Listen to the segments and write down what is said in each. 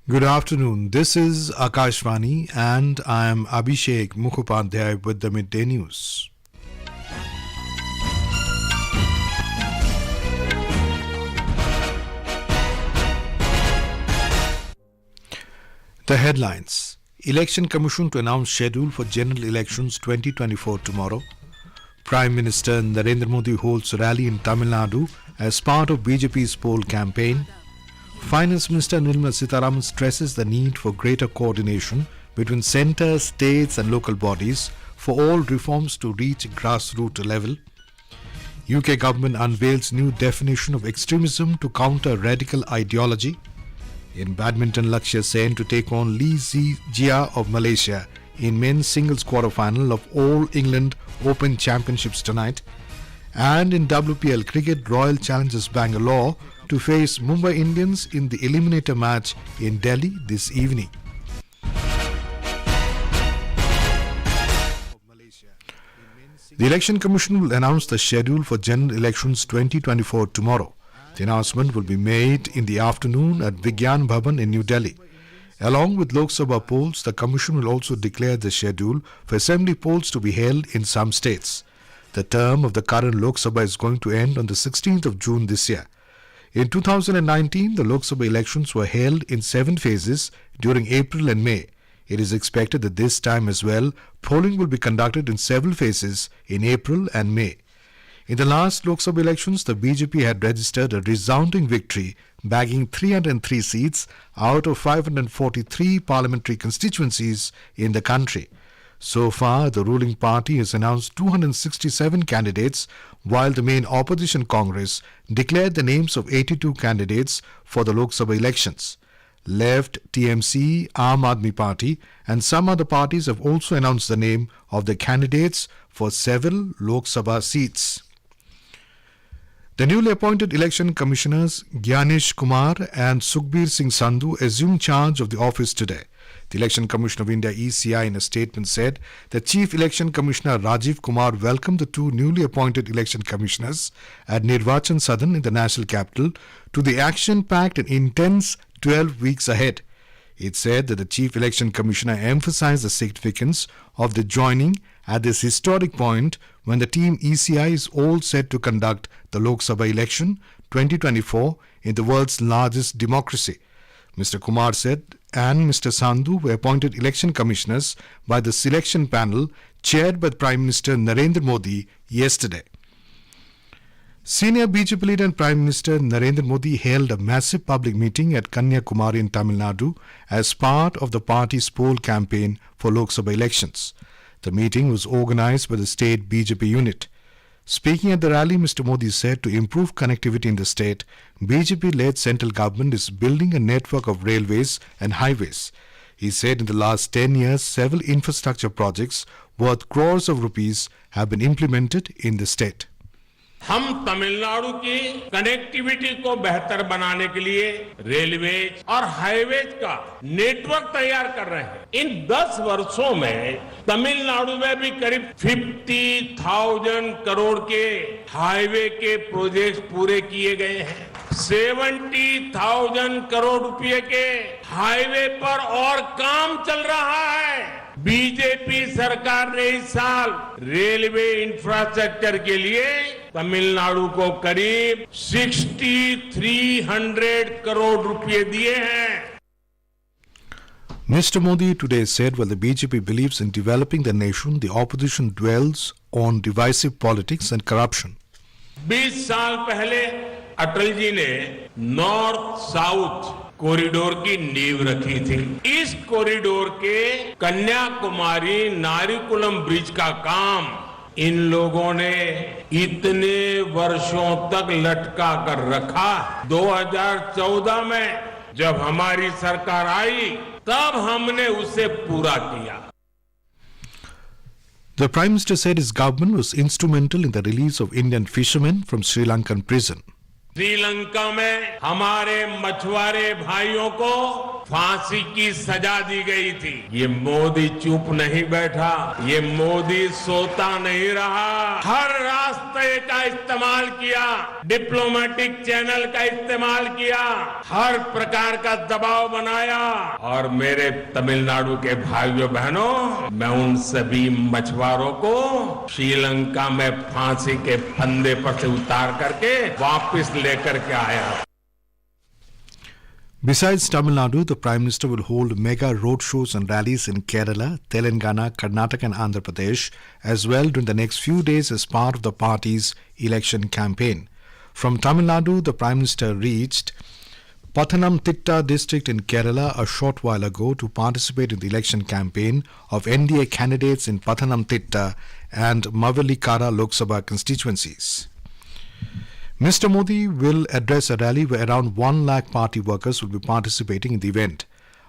Good afternoon. This is Akashvani and I am Abhishek Mukhopadhyay with the Midday News. The headlines. Election Commission to announce schedule for general elections 2024 tomorrow. Prime Minister Narendra Modi holds rally in Tamil Nadu as part of BJP's poll campaign. Finance Minister Nirmala Sitharaman stresses the need for greater coordination between centre, states and local bodies for all reforms to reach grassroots level. UK government unveils new definition of extremism to counter radical ideology. In badminton, Lakshya Sen to take on Lee Jia of Malaysia in men's singles quarter-final of All England Open Championships tonight. And in WPL Cricket, Royal Challengers Bangalore to face Mumbai Indians in the Eliminator match in Delhi this evening. The Election Commission will announce the schedule for general elections 2024 tomorrow. The announcement will be made in the afternoon at Vigyan Bhavan in New Delhi. Along with Lok Sabha polls, the Commission will also declare the schedule for assembly polls to be held in some states. The term of the current Lok Sabha is going to end on the 16th of June this year. In 2019, the Lok Sabha elections were held in 7 phases during April and May. It is expected that this time as well, polling will be conducted in several phases in April and May. In the last Lok Sabha elections, the BJP had registered a resounding victory, bagging 303 seats out of 543 parliamentary constituencies in the country. So far, the ruling party has announced 267 candidates, while the main opposition Congress declared the names of 82 candidates for the Lok Sabha elections. Left, TMC, Aam Aadmi Party and some other parties have also announced the name of the candidates for several Lok Sabha seats. The newly appointed election commissioners Gyanesh Kumar and Sukhbir Singh Sandhu assumed charge of the office today. The Election Commission of India ECI in a statement said that Chief Election Commissioner Rajiv Kumar welcomed the two newly appointed election commissioners at Nirvachan Sadan in the national capital to the action-packed and intense 12 weeks ahead. It said that the Chief Election Commissioner emphasized the significance of the joining at this historic point when the team ECI is all set to conduct the Lok Sabha election 2024 in the world's largest democracy. Mr. Kumar said and Mr. Sandhu were appointed election commissioners by the selection panel chaired by Prime Minister Narendra Modi yesterday. Senior BJP leader and Prime Minister Narendra Modi held a massive public meeting at Kanyakumari in Tamil Nadu as part of the party's poll campaign for Lok Sabha elections. The meeting was organized by the state BJP unit. Speaking at the rally, Mr. Modi said to improve connectivity in the state, BJP-led central government is building a network of railways and highways. He said in the last 10 years, several infrastructure projects worth crores of rupees have been implemented in the state. हम तमिलनाडु की connectivity को बेहतर बनाने के लिए railways और highways का network तैयार कर रहे हैं। इन 10 वर्षों में तमिलनाडु में भी करीब 50,000 करोड़ के हाईवे के प्रोजेक्ट्स पूरे किए गए हैं। 70,000 करोड़ रुपए के हाईवे पर और काम चल रहा है। बीजेपी सरकार ने इस साल रेलवे इंफ्रास्ट्रक्चर के लिए तमिलनाडु को करीब 6,300 करोड़ रुपए दिए हैं. Mr. Modi today said while the BJP believes in developing the nation, the opposition dwells on divisive politics and corruption. 20 साल पहले अटल जी ने नॉर्थ साउथ कॉरिडोर की नींव रखी थी. इस कॉरिडोर के कन्याकुमारी नारिकुलम ब्रिज का काम इन लोगों ने इतने वर्षों तक लटका कर रखा. 2014 में जब हमारी सरकार आई तब हमने उसे पूरा किया. The Prime Minister said his government was instrumental in the release of Indian fishermen from Sri Lankan prison. Sri Lanka में हमारे मछुआरे भाइयों को फांसी की सजा दी गई थी। ये मोदी चुप नहीं बैठा, ये मोदी सोता नहीं रहा, हर रास्ते का इस्तेमाल किया, डिप्लोमेटिक चैनल का इस्तेमाल किया, हर प्रकार का दबाव बनाया। और मेरे तमिलनाडु के भाइयों बहनों, मैं उन सभी मछुआरों को श्रीलंका में फांसी के फंदे पर से उतार करके वापस लेकर के आया। Besides Tamil Nadu, the Prime Minister will hold mega road shows and rallies in Kerala, Telangana, Karnataka and Andhra Pradesh as well during the next few days as part of the party's election campaign. From Tamil Nadu, the Prime Minister reached Pathanamthitta district in Kerala a short while ago to participate in the election campaign of NDA candidates in Pathanamthitta and Mavelikara Lok Sabha constituencies. Mr. Modi will address a rally where around 1 lakh party workers will be participating in the event.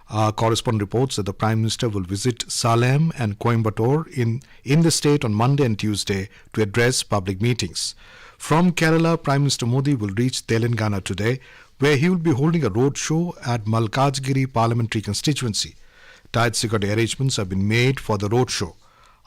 Our correspondent reports that the Prime Minister will visit Salem and Coimbatore in the state on Monday and Tuesday to address public meetings. From Kerala, Prime Minister Modi will reach Telangana today, where he will be holding a road show at Malkajgiri parliamentary constituency. Tight security arrangements have been made for the road show.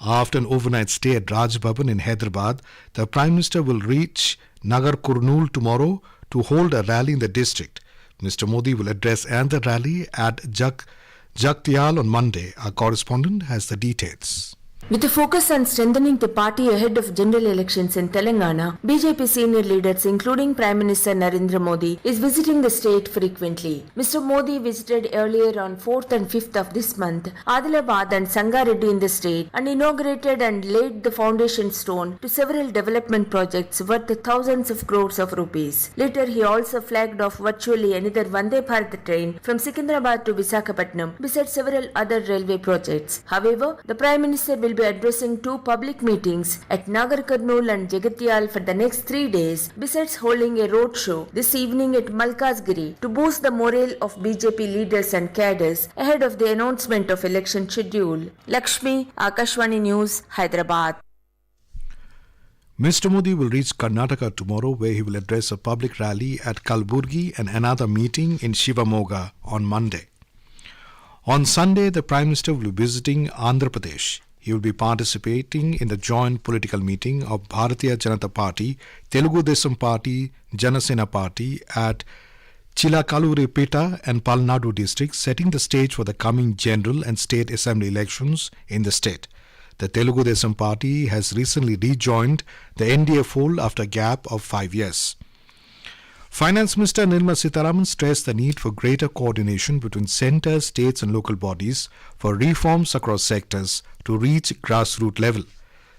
After an overnight stay at Raj Bhavan in Hyderabad, the Prime Minister will reach Nagar Kurnool tomorrow to hold a rally in the district. Mr. Modi will address the rally at Jagtial on Monday. Our correspondent has the details. With a focus on strengthening the party ahead of general elections in Telangana, BJP senior leaders including Prime Minister Narendra Modi is visiting the state frequently. Mr. Modi visited earlier on 4th and 5th of this month Adilabad and Sangareddy in the state and inaugurated and laid the foundation stone to several development projects worth thousands of crores of rupees. Later he also flagged off virtually another Vande Bharat train from Secunderabad to Visakhapatnam besides several other railway projects. However, the Prime Minister will be addressing 2 public meetings at Nagar Kurnool and Jagatyal for the next 3 days, besides holding a road show this evening at Malkajgiri to boost the morale of BJP leaders and cadres ahead of the announcement of election schedule. Lakshmi, Akashvani News, Hyderabad. Mr. Modi will reach Karnataka tomorrow, where he will address a public rally at Kalburgi and another meeting in Shivamoga on Monday. On Sunday, the Prime Minister will be visiting Andhra Pradesh. He will be participating in the joint political meeting of Bharatiya Janata Party, Telugu Desam Party, Janasena Party at Chilakalurepeta and Palnadu districts, setting the stage for the coming general and state assembly elections in the state. The Telugu Desam Party has recently rejoined the NDA fold after a gap of 5 years. Finance Minister Nirmala Sitharaman stressed the need for greater coordination between centre, states and local bodies for reforms across sectors to reach grassroots level.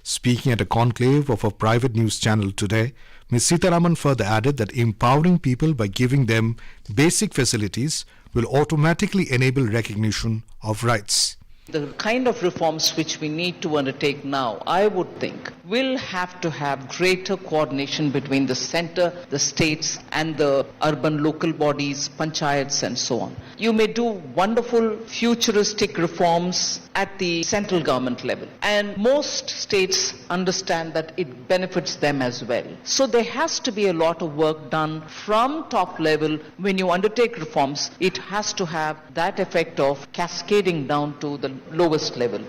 Speaking at a conclave of a private news channel today, Ms. Sitharaman further added that empowering people by giving them basic facilities will automatically enable recognition of rights. The kind of reforms which we need to undertake now, I would think, will have to have greater coordination between the centre, the states and the urban local bodies, panchayats and so on. You may do wonderful futuristic reforms at the central government level, and most states understand that it benefits them as well. So there has to be a lot of work done from top level. When you undertake reforms, it has to have that effect of cascading down to the lowest level.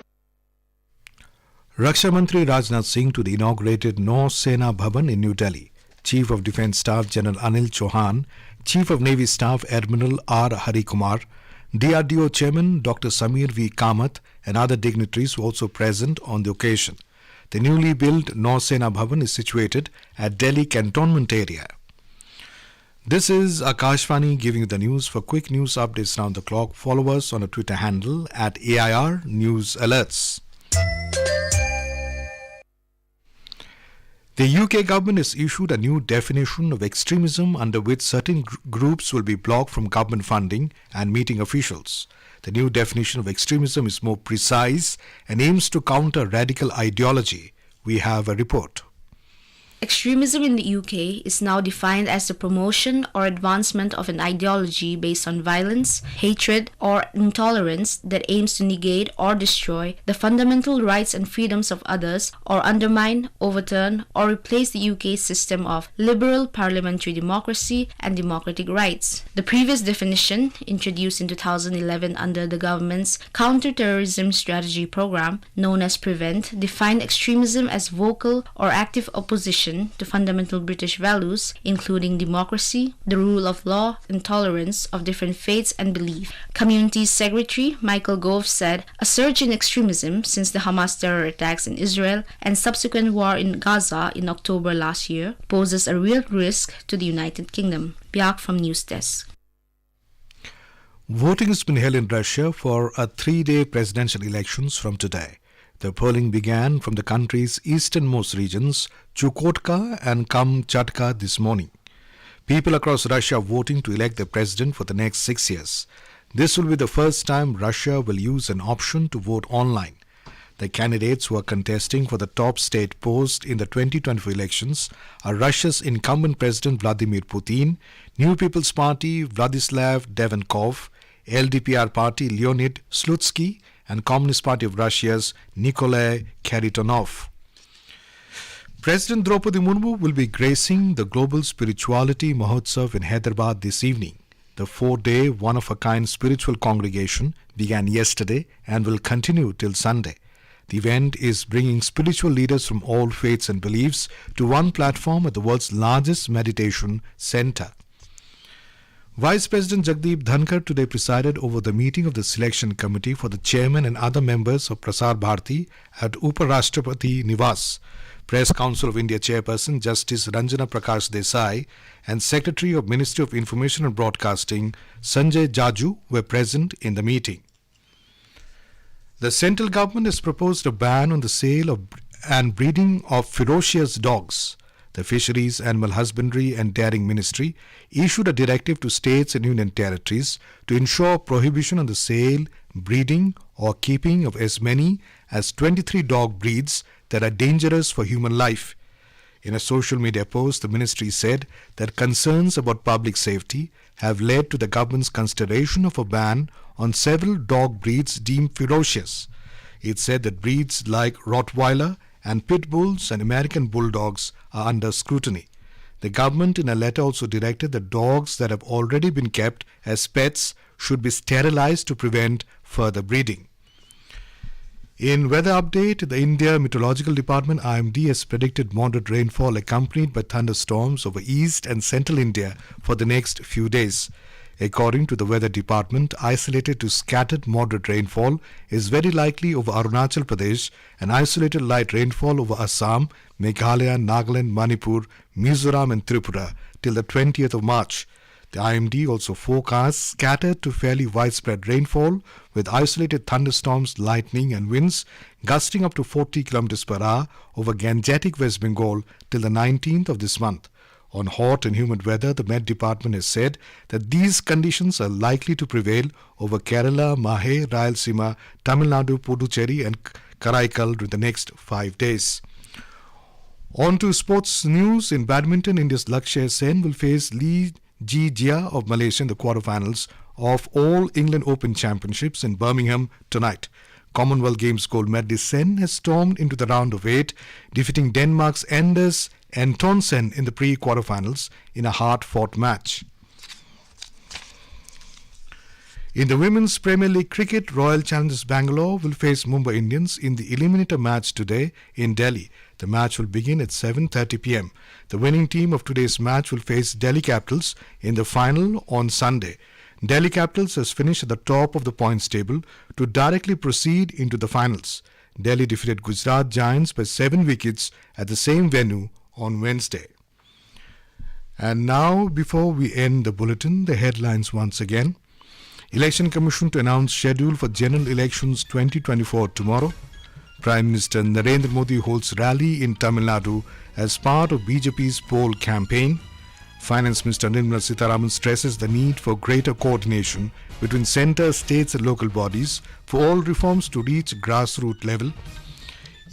Raksha Mantri Rajnath Singh to the inaugurated Nausena Bhavan in New Delhi. Chief of Defence Staff General Anil Chauhan, Chief of Navy Staff Admiral R. Harikumar, DRDO Chairman Dr. Samir V. Kamath and other dignitaries were also present on the occasion. The newly built Nausena Bhavan is situated at Delhi Cantonment area. This is Akashvani giving you the news. For quick news updates round the clock, follow us on a Twitter handle at AIR News Alerts. The UK government has issued a new definition of extremism under which certain groups will be blocked from government funding and meeting officials. The new definition of extremism is more precise and aims to counter radical ideology. We have a report. Extremism in the UK is now defined as the promotion or advancement of an ideology based on violence, hatred, or intolerance that aims to negate or destroy the fundamental rights and freedoms of others or undermine, overturn, or replace the UK's system of liberal parliamentary democracy and democratic rights. The previous definition, introduced in 2011 under the government's counter-terrorism strategy program known as PREVENT, defined extremism as vocal or active opposition to fundamental British values, including democracy, the rule of law, and tolerance of different faiths and beliefs. Community Secretary Michael Gove said, "A surge in extremism since the Hamas terror attacks in Israel and subsequent war in Gaza in October last year poses a real risk to the United Kingdom." Biak from News Desk. Voting has been held in Russia for a 3-day presidential elections from today. The polling began from the country's easternmost regions, Chukotka and Kamchatka, this morning. People across Russia are voting to elect their president for the next 6 years. This will be the first time Russia will use an option to vote online. The candidates who are contesting for the top state post in the 2024 elections are Russia's incumbent president Vladimir Putin, New People's Party Vladislav Devenkov, LDPR party Leonid Slutsky, and Communist Party of Russia's Nikolai Kharitonov. President Draupadi Murmu will be gracing the Global Spirituality Mahotsav in Hyderabad this evening. The 4-day, one-of-a-kind spiritual congregation began yesterday and will continue till Sunday. The event is bringing spiritual leaders from all faiths and beliefs to one platform at the world's largest meditation center. Vice President Jagdeep Dhankar today presided over the meeting of the selection committee for the chairman and other members of Prasar Bharati at Uparashtrapati Niwas. Press Council of India chairperson Justice Ranjana Prakash Desai and Secretary of Ministry of Information and Broadcasting Sanjay Jaju were present in the meeting. The central government has proposed a ban on the sale of and breeding of ferocious dogs. The Fisheries, Animal Husbandry and Dairying Ministry issued a directive to states and union territories to ensure prohibition on the sale, breeding or keeping of as many as 23 dog breeds that are dangerous for human life. In a social media post, the ministry said that concerns about public safety have led to the government's consideration of a ban on several dog breeds deemed ferocious. It said that breeds like Rottweiler and pit bulls and American bulldogs are under scrutiny. The government in a letter also directed that dogs that have already been kept as pets should be sterilized to prevent further breeding. In weather update, the India Meteorological Department IMD has predicted moderate rainfall accompanied by thunderstorms over east and central India for the next few days. According to the weather department, isolated to scattered moderate rainfall is very likely over Arunachal Pradesh and isolated light rainfall over Assam, Meghalaya, Nagaland, Manipur, Mizoram and Tripura till the 20th of March. The IMD also forecasts scattered to fairly widespread rainfall with isolated thunderstorms, lightning and winds gusting up to 40 km per hour over Gangetic West Bengal till the 19th of this month. On hot and humid weather, the Met Department has said that these conditions are likely to prevail over Kerala, Mahe, Rayalaseema, Tamil Nadu, Puducherry and Karaikal during the next 5 days. On to sports news. In badminton, India's Lakshya Sen will face Lee Ji Jia of Malaysia in the quarterfinals of All England Open Championships in Birmingham tonight. Commonwealth Games gold medalist Sen has stormed into the round of 8, defeating Denmark's Anders Antonsen in the pre-quarterfinals in a hard-fought match. In the Women's Premier League Cricket, Royal Challengers Bangalore will face Mumbai Indians in the Eliminator match today in Delhi. The match will begin at 7:30 p.m. The winning team of today's match will face Delhi Capitals in the final on Sunday. Delhi Capitals has finished at the top of the points table to directly proceed into the finals. Delhi defeated Gujarat Giants by 7 wickets at the same venue on Wednesday. And now, before we end the bulletin, the headlines once again. Election Commission to announce schedule for General Elections 2024 tomorrow. Prime Minister Narendra Modi holds rally in Tamil Nadu as part of BJP's poll campaign. Finance Minister Nirmala Sitharaman stresses the need for greater coordination between centre, states and local bodies for all reforms to reach grassroots level.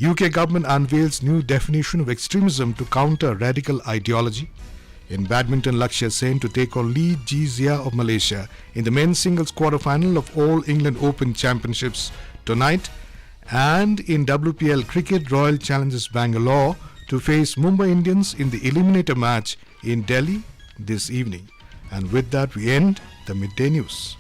UK government unveils new definition of extremism to counter radical ideology. In badminton, Lakshya Sen to take on Lee Jizia of Malaysia in the men's singles quarter-final of All England Open Championships tonight. And in WPL Cricket, Royal Challengers Bangalore to face Mumbai Indians in the Eliminator match in Delhi this evening. And with that, we end the midday news.